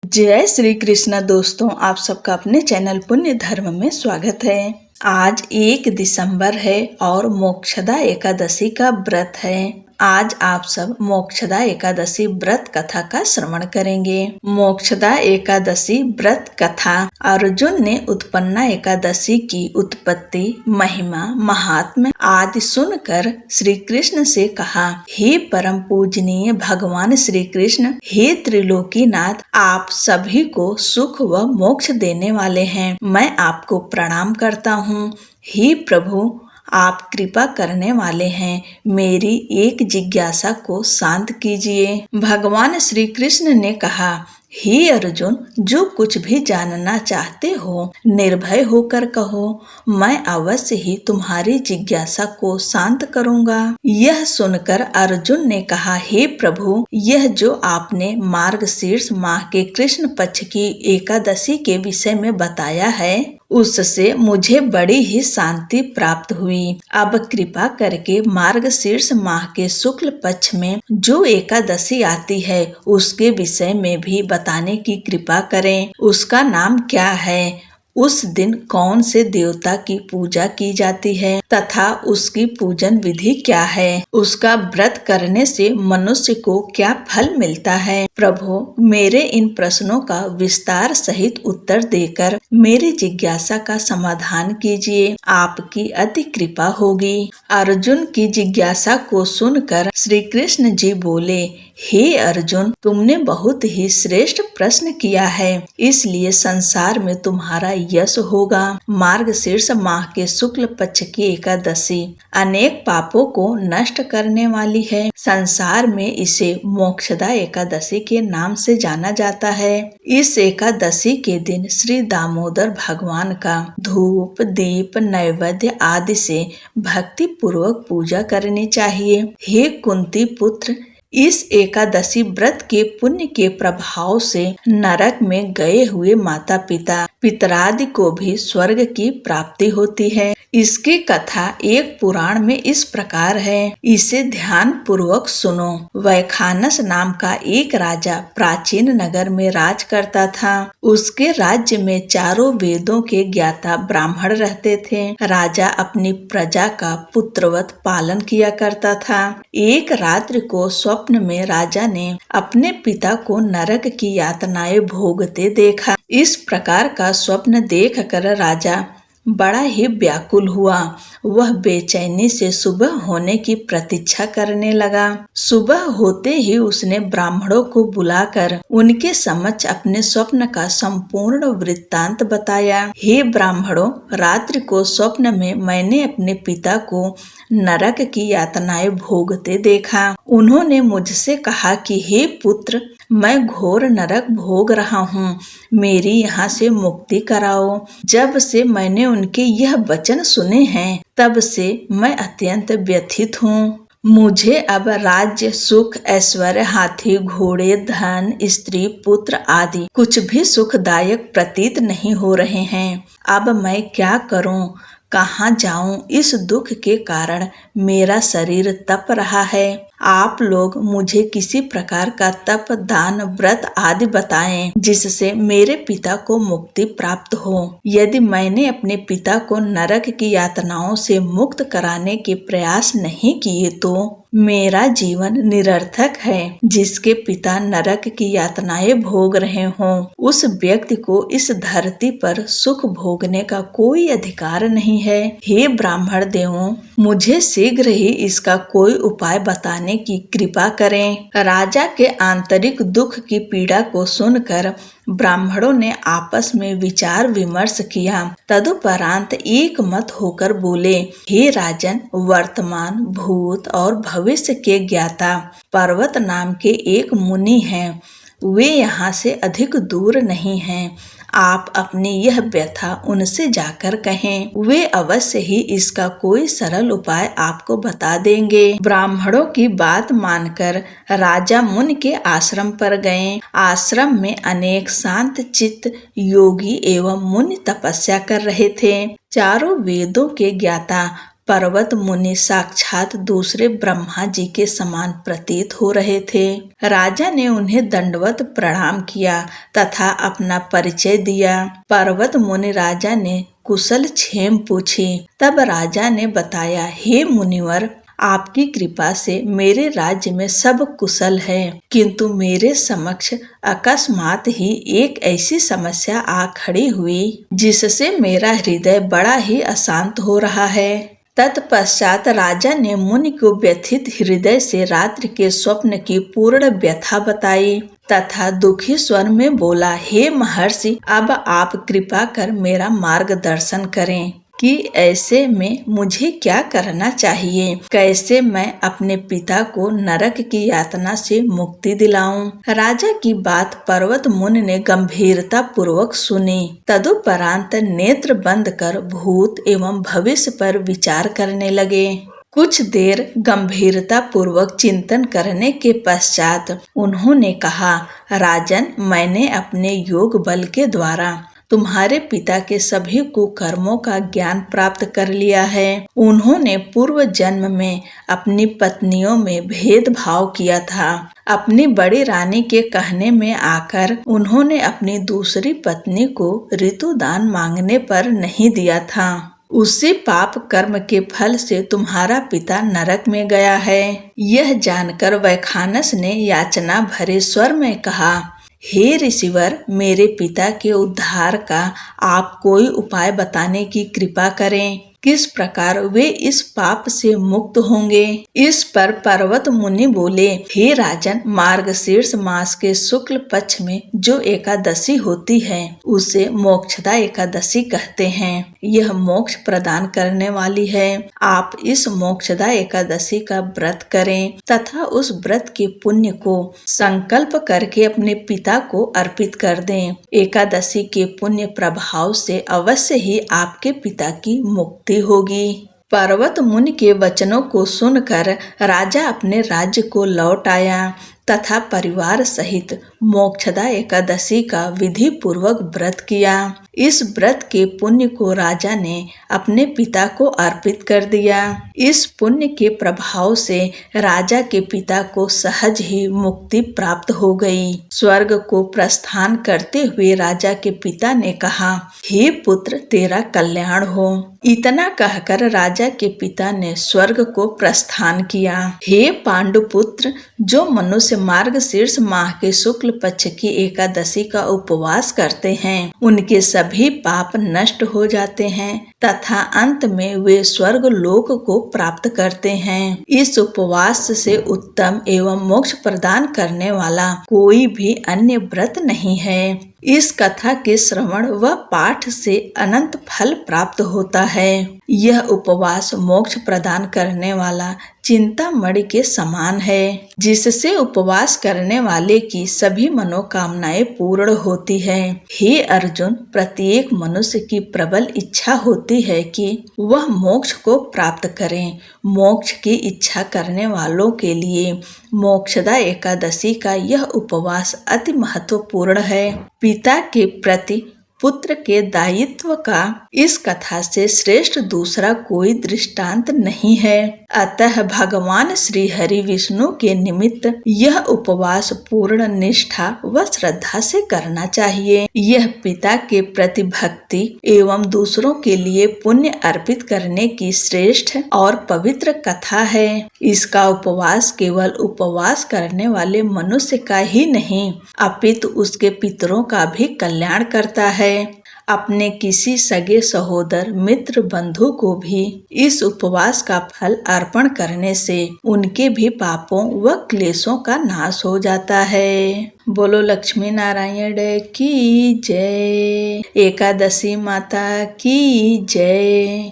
जय श्री कृष्ण दोस्तों, आप सबका अपने चैनल पुण्य धर्म में स्वागत है। आज 1 दिसंबर है और मोक्षदा एकादशी का व्रत है। आज आप सब मोक्षदा एकादशी व्रत कथा का श्रवण करेंगे। मोक्षदा एकादशी व्रत कथा। अर्जुन ने उत्पन्ना एकादशी की उत्पत्ति, महिमा, महात्म्य आदि सुनकर श्री कृष्ण से कहा, हे परम पूजनीय भगवान श्री कृष्ण, हे त्रिलोकीनाथ, आप सभी को सुख व मोक्ष देने वाले हैं। मैं आपको प्रणाम करता हूँ। हे प्रभु, आप कृपा करने वाले हैं, मेरी एक जिज्ञासा को शांत कीजिए। भगवान श्री कृष्ण ने कहा, हे अर्जुन, जो कुछ भी जानना चाहते हो निर्भय होकर कहो, मैं अवश्य ही तुम्हारी जिज्ञासा को शांत करूंगा। यह सुनकर अर्जुन ने कहा, हे प्रभु, यह जो आपने मार्गशीर्ष माह के कृष्ण पक्ष की एकादशी के विषय में बताया है, उससे मुझे बड़ी ही शांति प्राप्त हुई। अब कृपा करके मार्गशीर्ष माह के शुक्ल पक्ष में जो एकादशी आती है उसके विषय में भी बताने की कृपा करें। उसका नाम क्या है, उस दिन कौन से देवता की पूजा की जाती है तथा उसकी पूजन विधि क्या है, उसका व्रत करने से मनुष्य को क्या फल मिलता है। प्रभु, मेरे इन प्रश्नों का विस्तार सहित उत्तर देकर मेरी जिज्ञासा का समाधान कीजिए, आपकी अति कृपा होगी। अर्जुन की जिज्ञासा को सुनकर श्री कृष्ण जी बोले, हे अर्जुन, तुमने बहुत ही श्रेष्ठ प्रश्न किया है, इसलिए संसार में तुम्हारा यश होगा। मार्गशीर्ष माह के शुक्ल पक्ष की एकादशी अनेक पापों को नष्ट करने वाली है। संसार में इसे मोक्षदा एकादशी के नाम से जाना जाता है। इस एकादशी के दिन श्री दामोदर भगवान का धूप, दीप, नैवेद्य आदि से भक्ति पूर्वक पूजा करनी चाहिए। हे कुंती पुत्र, इस एकादशी व्रत के पुण्य के प्रभाव से नरक में गए हुए माता पिता पितरादि को भी स्वर्ग की प्राप्ति होती है। इसकी कथा एक पुराण में इस प्रकार है, इसे ध्यान पूर्वक सुनो। वैखानस नाम का एक राजा प्राचीन नगर में राज करता था। उसके राज्य में चारों वेदों के ज्ञाता ब्राह्मण रहते थे। राजा अपनी प्रजा का पुत्रवत पालन किया करता था। एक रात्रि को स्वप्न में राजा ने अपने पिता को नरक की यातनाएं भोगते देखा। इस प्रकार का स्वप्न देखकर राजा बड़ा ही व्याकुल हुआ। वह बेचैनी से सुबह होने की प्रतीक्षा करने लगा। सुबह होते ही उसने ब्राह्मणों को बुलाकर उनके समक्ष अपने स्वप्न का संपूर्ण वृत्तांत बताया। हे ब्राह्मणों, रात्रि को स्वप्न में मैंने अपने पिता को नरक की यातनाएं भोगते देखा। उन्होंने मुझसे कहा कि हे पुत्र, मैं घोर नरक भोग रहा हूँ, मेरी यहाँ से मुक्ति कराओ। जब से मैंने उनके यह वचन सुने हैं, तब से मैं अत्यंत व्यथित हूँ। मुझे अब राज्य, सुख, ऐश्वर्य, हाथी, घोड़े, धन, स्त्री, पुत्र आदि कुछ भी सुखदायक प्रतीत नहीं हो रहे हैं। अब मैं क्या करूँ, कहाँ जाऊं? इस दुख के कारण मेरा शरीर तप रहा है। आप लोग मुझे किसी प्रकार का तप, दान, व्रत आदि बताएं, जिससे मेरे पिता को मुक्ति प्राप्त हो। यदि मैंने अपने पिता को नरक की यातनाओं से मुक्त कराने के प्रयास नहीं किए तो मेरा जीवन निरर्थक है। जिसके पिता नरक की यातनाएं भोग रहे हों, उस व्यक्ति को इस धरती पर सुख भोगने का कोई अधिकार नहीं है। हे ब्राह्मण देवों, मुझे शीघ्र ही इसका कोई उपाय बताने की कृपा करें। राजा के आंतरिक दुख की पीड़ा को सुनकर ब्राह्मणों ने आपस में विचार विमर्श किया। तदुपरांत एक मत होकर बोले, हे राजन, वर्तमान, भूत और भविष्य के ज्ञाता पर्वत नाम के एक मुनि हैं। वे यहाँ से अधिक दूर नहीं हैं। आप अपनी यह व्यथा उनसे जाकर कहें, वे अवश्य ही इसका कोई सरल उपाय आपको बता देंगे। ब्राह्मणों की बात मानकर राजा मुनि के आश्रम पर गए। आश्रम में अनेक शांत चित्त योगी एवं मुनि तपस्या कर रहे थे। चारों वेदों के ज्ञाता पर्वत मुनि साक्षात दूसरे ब्रह्मा जी के समान प्रतीत हो रहे थे। राजा ने उन्हें दंडवत प्रणाम किया तथा अपना परिचय दिया। पर्वत मुनि राजा ने कुशल क्षेम पूछी। तब राजा ने बताया, हे मुनिवर, आपकी कृपा से मेरे राज्य में सब कुशल है, किंतु मेरे समक्ष अकस्मात ही एक ऐसी समस्या आ खड़ी हुई जिससे मेरा हृदय बड़ा ही अशांत हो रहा है। तत्पश्चात राजा ने मुनि को व्यथित हृदय से रात्रि के स्वप्न की पूर्ण व्यथा बताई तथा दुखी स्वर में बोला, हे महर्षि, अब आप कृपा कर मेरा मार्गदर्शन करें कि ऐसे में मुझे क्या करना चाहिए, कैसे मैं अपने पिता को नरक की यातना से मुक्ति दिलाऊं। राजा की बात पर्वत मुनि ने गंभीरता पूर्वक सुनी। तदुपरांत नेत्र बंद कर भूत एवं भविष्य पर विचार करने लगे। कुछ देर गंभीरता पूर्वक चिंतन करने के पश्चात उन्होंने कहा, राजन, मैंने अपने योग बल के द्वारा तुम्हारे पिता के सभी कुकर्मों का ज्ञान प्राप्त कर लिया है। उन्होंने पूर्व जन्म में अपनी पत्नियों में भेदभाव किया था। अपनी बड़ी रानी के कहने में आकर उन्होंने अपनी दूसरी पत्नी को ऋतुदान मांगने पर नहीं दिया था। उसी पाप कर्म के फल से तुम्हारा पिता नरक में गया है। यह जानकर वैखानस ने याचना भरे स्वर में कहा, हे ऋषिवर, मेरे पिता के उद्धार का आप कोई उपाय बताने की कृपा करें। किस प्रकार वे इस पाप से मुक्त होंगे। इस पर पर्वत मुनि बोले, हे राजन, मार्गशीर्ष मास के शुक्ल पक्ष में जो एकादशी होती है उसे मोक्षदा एकादशी कहते हैं। यह मोक्ष प्रदान करने वाली है। आप इस मोक्षदा एकादशी का व्रत करें तथा उस व्रत के पुण्य को संकल्प करके अपने पिता को अर्पित कर दें। एकादशी के पुण्य प्रभाव से अवश्य ही आपके पिता की मुक्ति होगी। पर्वत मुनि के वचनों को सुनकर राजा अपने राज्य को लौट आया तथा परिवार सहित मोक्षदा एकादशी का विधि पूर्वक व्रत किया। इस व्रत के पुण्य को राजा ने अपने पिता को अर्पित कर दिया। इस पुण्य के प्रभाव से राजा के पिता को सहज ही मुक्ति प्राप्त हो गई। स्वर्ग को प्रस्थान करते हुए राजा के पिता ने कहा, हे पुत्र, तेरा कल्याण हो। इतना कहकर राजा के पिता ने स्वर्ग को प्रस्थान किया। हे पांडुपुत्र, जो मनुष्य मार्गशीर्ष माह के शुक्ल पक्ष की एकादशी का उपवास करते हैं उनके सभी पाप नष्ट हो जाते हैं तथा अंत में वे स्वर्ग लोक को प्राप्त करते हैं। इस उपवास से उत्तम एवं मोक्ष प्रदान करने वाला कोई भी अन्य व्रत नहीं है। इस कथा के श्रवण व पाठ से अनंत फल प्राप्त होता है। यह उपवास मोक्ष प्रदान करने वाला चिंतामणि के समान है, जिससे उपवास करने वाले की सभी मनोकामनाएं पूर्ण होती है। हे अर्जुन, प्रत्येक मनुष्य की प्रबल इच्छा होती है कि वह मोक्ष को प्राप्त करें। मोक्ष की इच्छा करने वालों के लिए मोक्षदा एकादशी का यह उपवास अति महत्वपूर्ण है। पिता के प्रति पुत्र के दायित्व का इस कथा से श्रेष्ठ दूसरा कोई दृष्टांत नहीं है। अतः भगवान श्री हरि विष्णु के निमित्त यह उपवास पूर्ण निष्ठा व श्रद्धा से करना चाहिए। यह पिता के प्रति भक्ति एवं दूसरों के लिए पुण्य अर्पित करने की श्रेष्ठ और पवित्र कथा है। इसका उपवास केवल उपवास करने वाले मनुष्य का ही नहीं अपितु उसके पितरों का भी कल्याण करता है। अपने किसी सगे सहोदर मित्र बंधु को भी इस उपवास का फल अर्पण करने से उनके भी पापों व क्लेशों का नाश हो जाता है। बोलो लक्ष्मी नारायण की जय। एकादशी माता की जय।